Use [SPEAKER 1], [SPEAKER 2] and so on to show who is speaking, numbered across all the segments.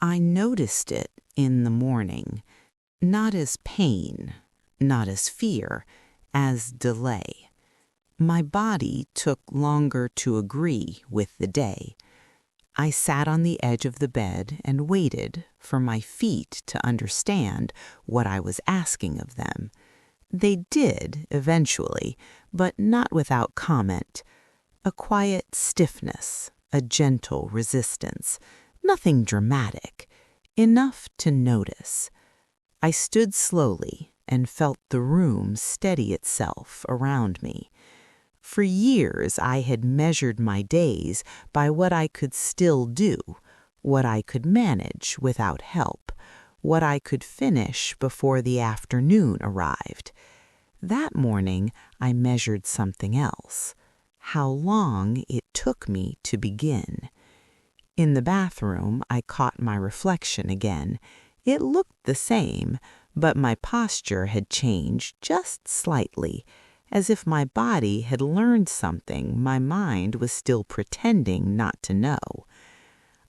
[SPEAKER 1] I noticed it in the morning, not as pain, not as fear, as delay. My body took longer to agree with the day. I sat on the edge of the bed and waited for my feet to understand what I was asking of them. They did eventually, but not without comment. A quiet stiffness, a gentle resistance, nothing dramatic, enough to notice. I stood slowly and felt the room steady itself around me. For years I had measured my days by what I could still do, what I could manage without help, what I could finish before the afternoon arrived. That morning I measured something else, how long it took me to begin. In the bathroom I caught my reflection again. It looked the same, but my posture had changed just slightly, as if my body had learned something my mind was still pretending not to know.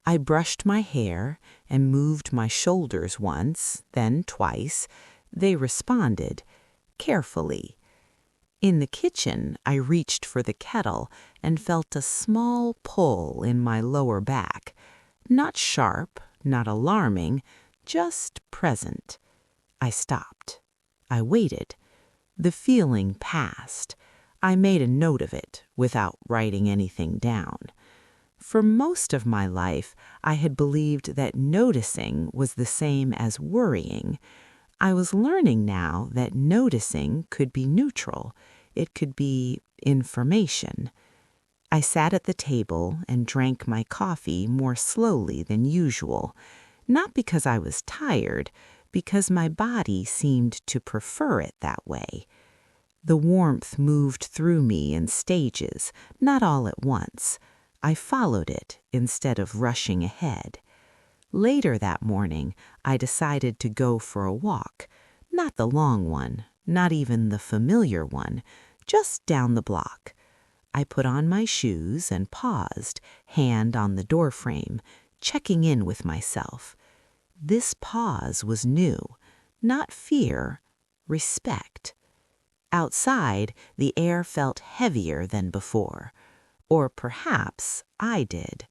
[SPEAKER 1] I brushed my hair and moved my shoulders once, then twice. They responded, carefully. In the kitchen, I reached for the kettle and felt a small pull in my lower back. Not sharp, not alarming, just present. I stopped. I waited. The feeling passed. I made a note of it without writing anything down. For most of my life, I had believed that noticing was the same as worrying. I was learning now that noticing could be neutral. It could be information. I sat at the table and drank my coffee more slowly than usual, not because I was tired, because my body seemed to prefer it that way. The warmth moved through me in stages, not all at once. I followed it instead of rushing ahead. Later that morning, I decided to go for a walk, not the long one, not even the familiar one, just down the block. I put on my shoes and paused, hand on the doorframe, checking in with myself. This pause was new, not fear, respect. Outside, the air felt heavier than before, or perhaps I did.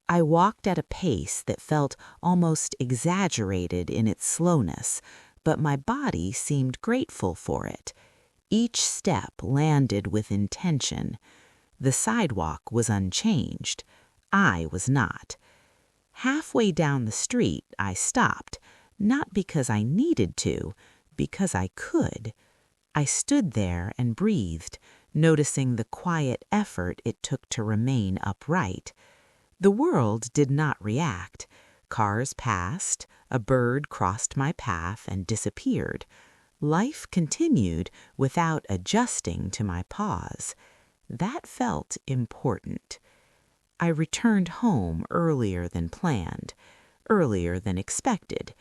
[SPEAKER 1] I walked at a pace that felt almost exaggerated in its slowness, but my body seemed grateful for it. Each step landed with intention. The sidewalk was unchanged. I was not. Halfway down the street, I stopped, not because I needed to, because I could. I stood there and breathed, noticing the quiet effort it took to remain upright. The world did not react. Cars passed, a bird crossed my path and disappeared. Life continued without adjusting to my pause. That felt important. I returned home earlier than planned, earlier than expected.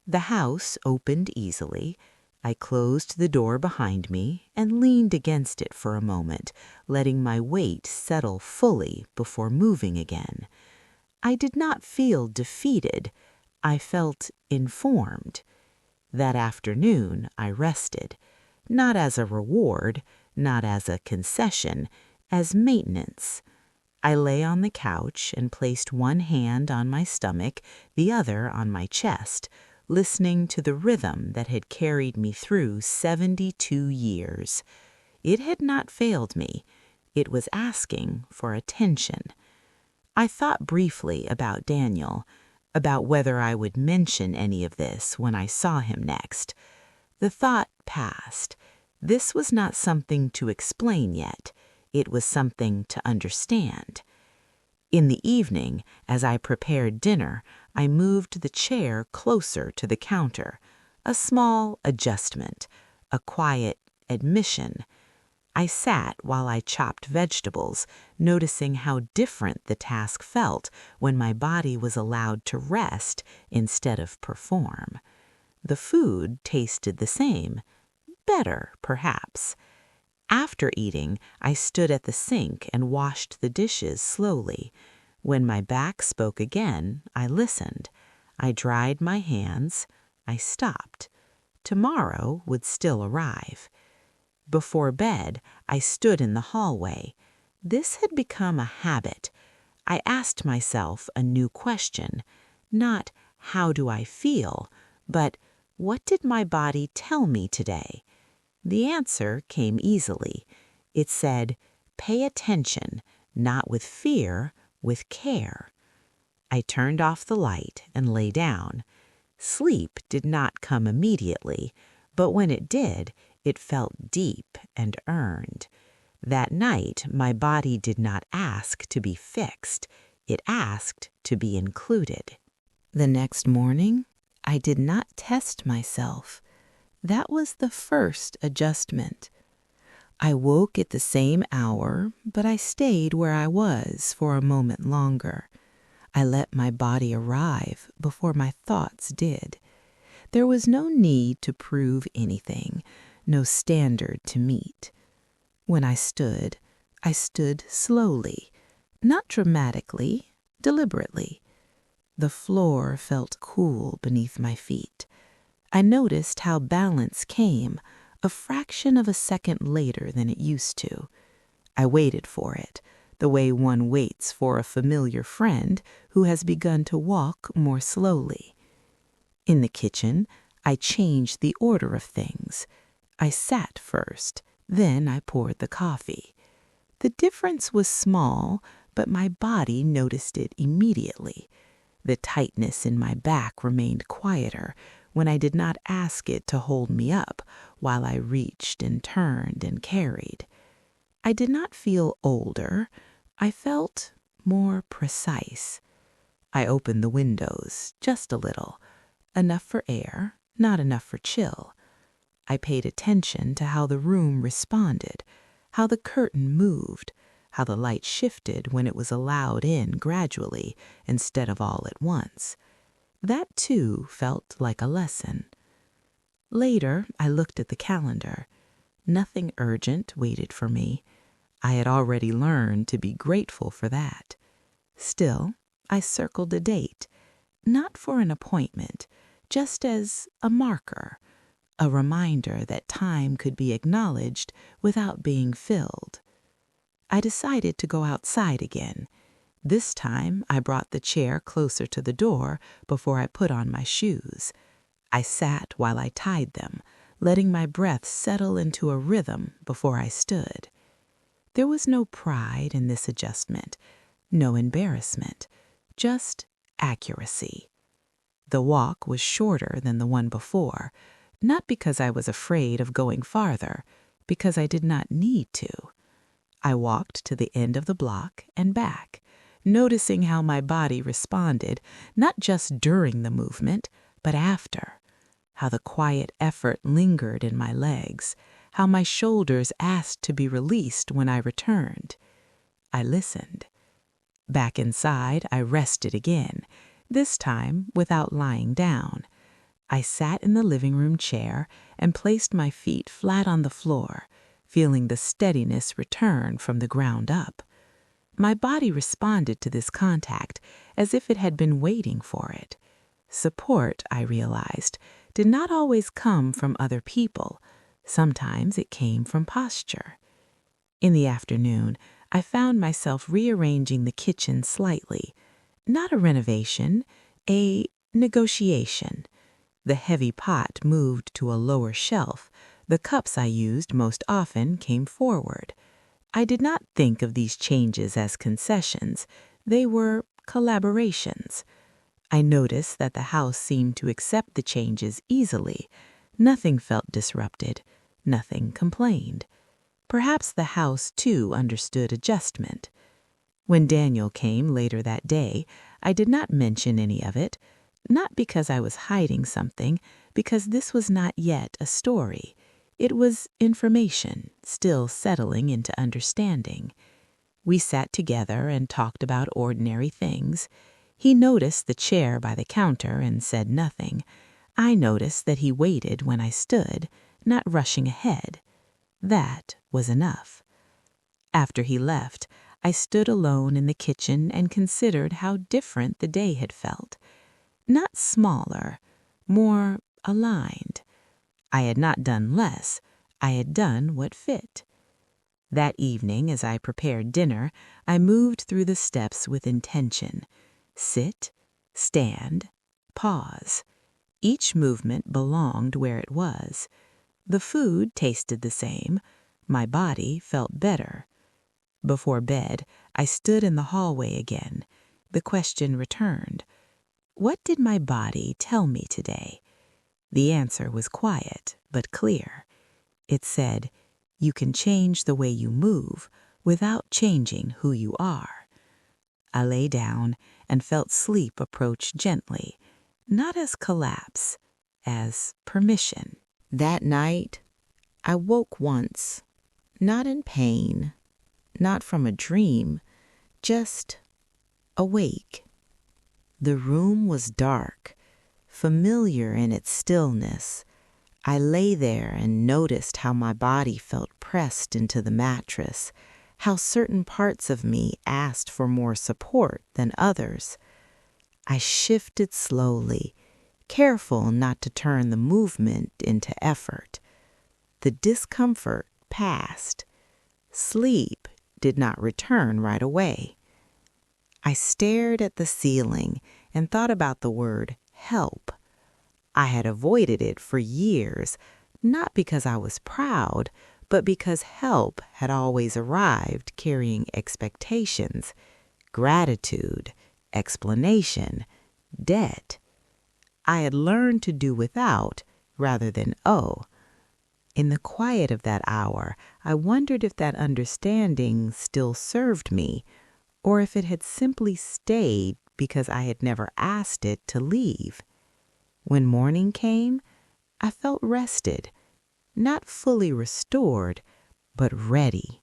[SPEAKER 1] The house opened easily. I closed the door behind me and leaned against it for a moment, letting my weight settle fully before moving again. I did not feel defeated. I felt informed. That afternoon, I rested, not as a reward, not as a concession, as maintenance. I lay on the couch and placed one hand on my stomach, the other on my chest, listening to the rhythm that had carried me through 72 years. It had not failed me. It was asking for attention. I thought briefly about Daniel, about whether I would mention any of this when I saw him next. The thought passed. This was not something to explain yet. It was something to understand. In the evening, as I prepared dinner, I moved the chair closer to the counter. A small adjustment, a quiet admission. I sat while I chopped vegetables, noticing how different the task felt when my body was allowed to rest instead of perform. The food tasted the same, better, perhaps. After eating, I stood at the sink and washed the dishes slowly. When my back spoke again, I listened. I dried my hands. I stopped. Tomorrow would still arrive. Before bed, I stood in the hallway. This had become a habit. I asked myself a new question. Not, how do I feel? But, what did my body tell me today? The answer came easily. It said, pay attention, not with fear, with care. I turned off the light and lay down. Sleep did not come immediately, but when it did, it felt deep and earned. That night, my body did not ask to be fixed. It asked to be included. The next morning, I did not test myself. That was the first adjustment. I woke at the same hour, but I stayed where I was for a moment longer. I let my body arrive before my thoughts did. There was no need to prove anything, no standard to meet. When I stood slowly, not dramatically, deliberately. The floor felt cool beneath my feet. I noticed how balance came a fraction of a second later than it used to. I waited for it, the way one waits for a familiar friend who has begun to walk more slowly. In the kitchen, I changed the order of things. I sat first, then I poured the coffee. The difference was small, but my body noticed it immediately. The tightness in my back remained quieter when I did not ask it to hold me up while I reached and turned and carried. I did not feel older. I felt more precise. I opened the windows just a little, enough for air, not enough for chill. I paid attention to how the room responded, how the curtain moved, how the light shifted when it was allowed in gradually instead of all at once. That, too, felt like a lesson. Later, I looked at the calendar. Nothing urgent waited for me. I had already learned to be grateful for that. Still, I circled a date, not for an appointment, just as a marker, a reminder that time could be acknowledged without being filled. I decided to go outside again. This time, I brought the chair closer to the door before I put on my shoes. I sat while I tied them, letting my breath settle into a rhythm before I stood. There was no pride in this adjustment, no embarrassment, just accuracy. The walk was shorter than the one before, not because I was afraid of going farther, because I did not need to. I walked to the end of the block and back, noticing how my body responded, not just during the movement, but after, how the quiet effort lingered in my legs, how my shoulders asked to be released when I returned. I listened. Back inside, I rested again, this time without lying down. I sat in the living room chair and placed my feet flat on the floor, feeling the steadiness return from the ground up. My body responded to this contact as if it had been waiting for it. Support, I realized, did not always come from other people. Sometimes it came from posture. In the afternoon, I found myself rearranging the kitchen slightly. Not a renovation, a negotiation. The heavy pot moved to a lower shelf. The cups I used most often came forward. I did not think of these changes as concessions. They were collaborations. I noticed that the house seemed to accept the changes easily. Nothing felt disrupted. Nothing complained. Perhaps the house, too, understood adjustment. When Daniel came later that day, I did not mention any of it, not because I was hiding something, because this was not yet a story. It was information, still settling into understanding. We sat together and talked about ordinary things. He noticed the chair by the counter and said nothing. I noticed that he waited when I stood, not rushing ahead. That was enough. After he left, I stood alone in the kitchen and considered how different the day had felt. not smaller, more aligned. I had not done less, I had done what fit. That evening, as I prepared dinner, I moved through the steps with intention. Sit, stand, pause. Each movement belonged where it was. The food tasted the same. My body felt better. Before bed, I stood in the hallway again. The question returned. What did my body tell me today? The answer was quiet but clear. It said, you can change the way you move without changing who you are. I lay down and felt sleep approach gently, not as collapse, as permission. That night, I woke once, not in pain, not from a dream, just awake. The room was dark, familiar in its stillness. I lay there and noticed how my body felt pressed into the mattress, how certain parts of me asked for more support than others. I shifted slowly, careful not to turn the movement into effort. The discomfort passed. Sleep did not return right away. I stared at the ceiling and thought about the word help. I had avoided it for years, not because I was proud, but because help had always arrived carrying expectations, gratitude, explanation, debt. I had learned to do without rather than owe. In the quiet of that hour, I wondered if that understanding still served me, or if it had simply stayed because I had never asked it to leave. When morning came, I felt rested, not fully restored, but ready.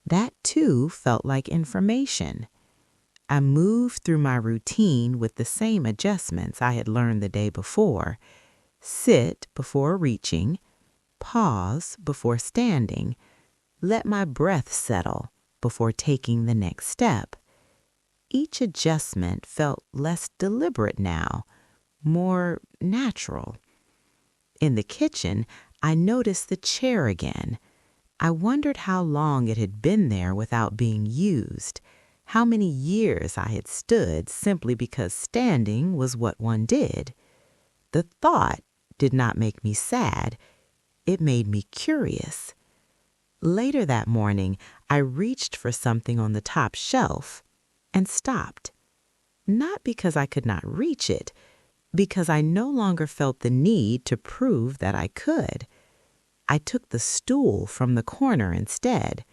[SPEAKER 1] That too felt like information. I moved through my routine with the same adjustments I had learned the day before. Sit before reaching, pause before standing, let my breath settle before taking the next step. Each adjustment felt less deliberate now, more natural. In the kitchen, I noticed the chair again. I wondered how long it had been there without being used, how many years I had stood simply because standing was what one did. The thought did not make me sad. It made me curious. Later that morning, I reached for something on the top shelf and stopped. Not because I could not reach it, because I no longer felt the need to prove that I could. I took the stool from the corner instead.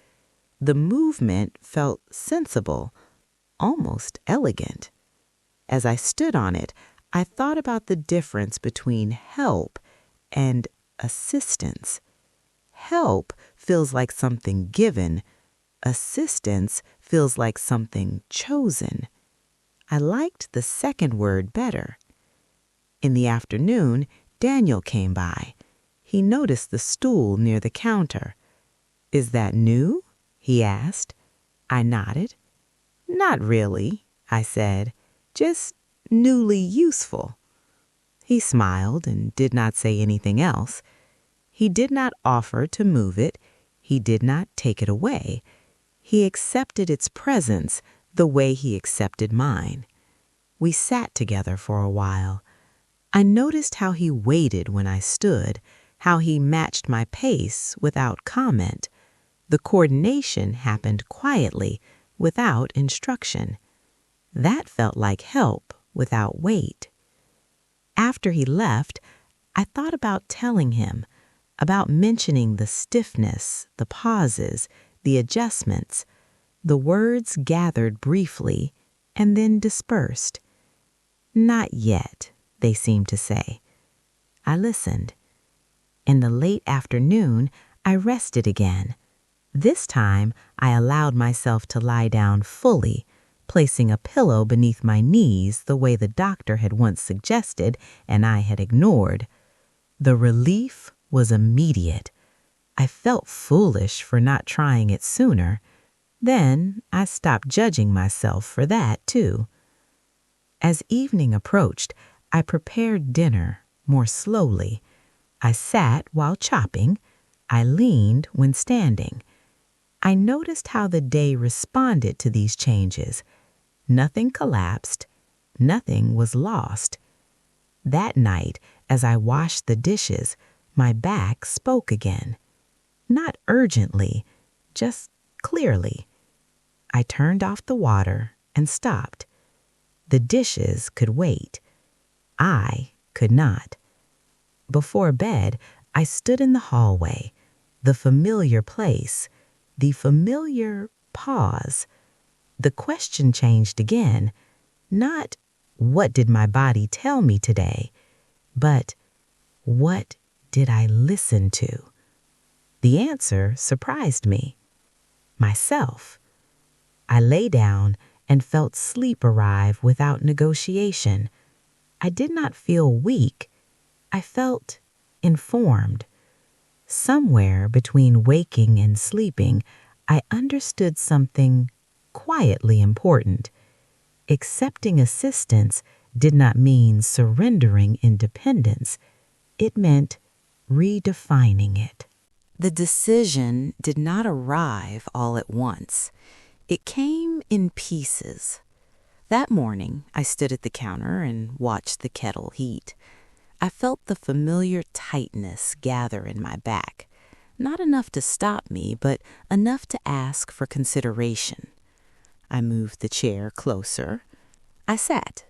[SPEAKER 1] The movement felt sensible, almost elegant. As I stood on it, I thought about the difference between help and assistance. Help feels like something given. Assistance feels like something chosen. I liked the second word better. In the afternoon, Daniel came by. He noticed the stool near the counter. "Is that new?" he asked. I nodded. "Not really," I said. "Just newly useful." He smiled and did not say anything else. He did not offer to move it. He did not take it away. He accepted its presence the way he accepted mine. We sat together for a while. I noticed how he waited when I stood, how he matched my pace without comment. The coordination happened quietly, without instruction. That felt like help without weight. After he left, I thought about telling him, about mentioning the stiffness, the pauses, the adjustments. The words gathered briefly and then dispersed. "Not yet," they seemed to say. I listened. In the late afternoon, I rested again. This time, I allowed myself to lie down fully, placing a pillow beneath my knees the way the doctor had once suggested and I had ignored. The relief was immediate. I felt foolish for not trying it sooner. Then I stopped judging myself for that, too. As evening approached, I prepared dinner more slowly. I sat while chopping. I leaned when standing. I noticed how the day responded to these changes. Nothing collapsed. Nothing was lost. That night, as I washed the dishes, my back spoke again. Not urgently, just clearly. I turned off the water and stopped. The dishes could wait. I could not. Before bed, I stood in the hallway, the familiar place, the familiar pause. The question changed again, not what did my body tell me today, but what did I listen to? The answer surprised me. Myself. I lay down and felt sleep arrive without negotiation. I did not feel weak. I felt informed. Somewhere between waking and sleeping, I understood something quietly important. Accepting assistance did not mean surrendering independence. It meant redefining it. The decision did not arrive all at once. It came in pieces. That morning, I stood at the counter and watched the kettle heat. I felt the familiar tightness gather in my back. Not enough to stop me, but enough to ask for consideration. I moved the chair closer. I sat.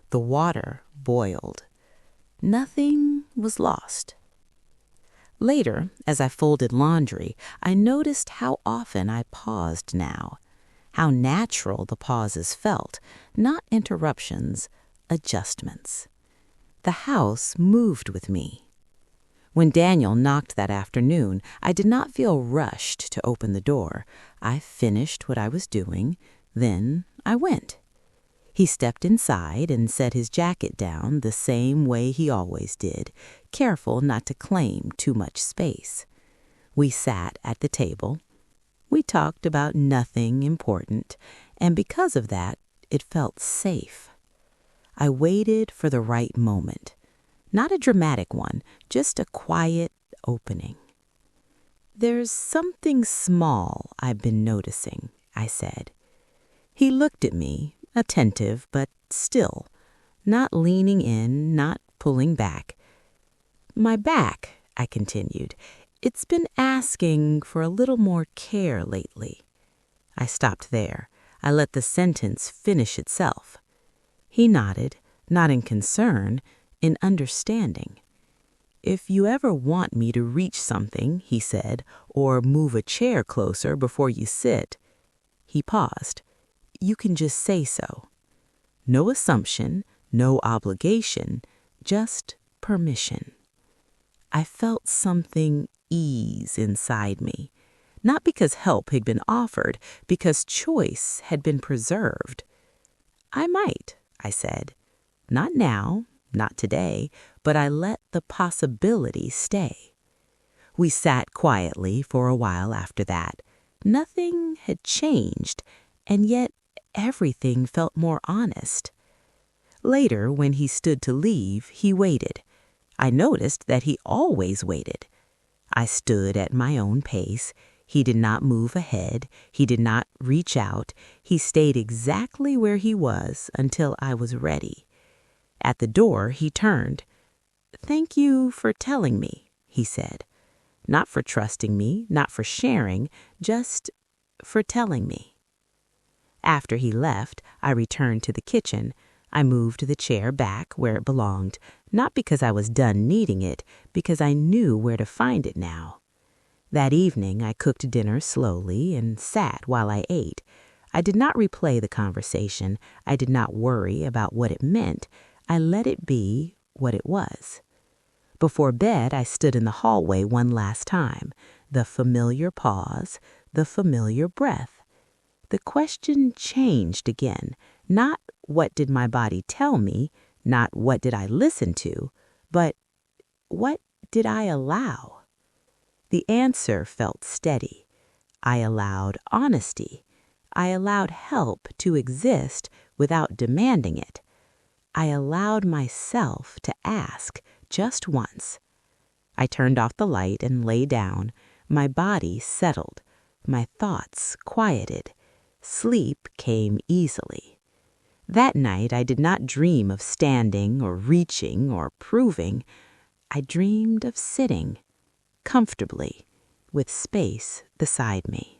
[SPEAKER 1] The water boiled. Nothing was lost. Later, as I folded laundry, I noticed how often I paused now, how natural the pauses felt, not interruptions, adjustments. The house moved with me. When Daniel knocked that afternoon, I did not feel rushed to open the door. I finished what I was doing, then I went. He stepped inside and set his jacket down the same way he always did, careful not to claim too much space. We sat at the table. We talked about nothing important, and because of that, it felt safe. I waited for the right moment. Not a dramatic one, just a quiet opening. "There's something small I've been noticing," I said. He looked at me, attentive but still, not leaning in, not pulling back. "My back," I continued, "it's been asking for a little more care lately." I stopped there. I let the sentence finish itself. He nodded, not in concern, in understanding. "If you ever want me to reach something," he said, "or move a chair closer before you sit," he paused, "you can just say so. No assumption, no obligation, just permission." I felt something ease inside me, not because help had been offered, because choice had been preserved. "I might," I said. "Not now, not today, but I let the possibility stay." We sat quietly for a while after that. Nothing had changed, and yet everything felt more honest. Later, when he stood to leave, he waited. I noticed that he always waited. I stood at my own pace. He did not move ahead. He did not reach out. He stayed exactly where he was until I was ready. At the door, he turned. "Thank you for telling me," he said. "Not for trusting me, not for sharing, just for telling me." After he left, I returned to the kitchen. I moved the chair back where it belonged, not because I was done needing it, because I knew where to find it now. That evening, I cooked dinner slowly and sat while I ate. I did not replay the conversation. I did not worry about what it meant. I let it be what it was. Before bed, I stood in the hallway one last time. The familiar pause, the familiar breath. The question changed again. Not what did my body tell me, not what did I listen to, but what did I allow? The answer felt steady. I allowed honesty. I allowed help to exist without demanding it. I allowed myself to ask just once. I turned off the light and lay down. My body settled. My thoughts quieted. Sleep came easily. That night I did not dream of standing or reaching or proving. I dreamed of sitting comfortably with space beside me.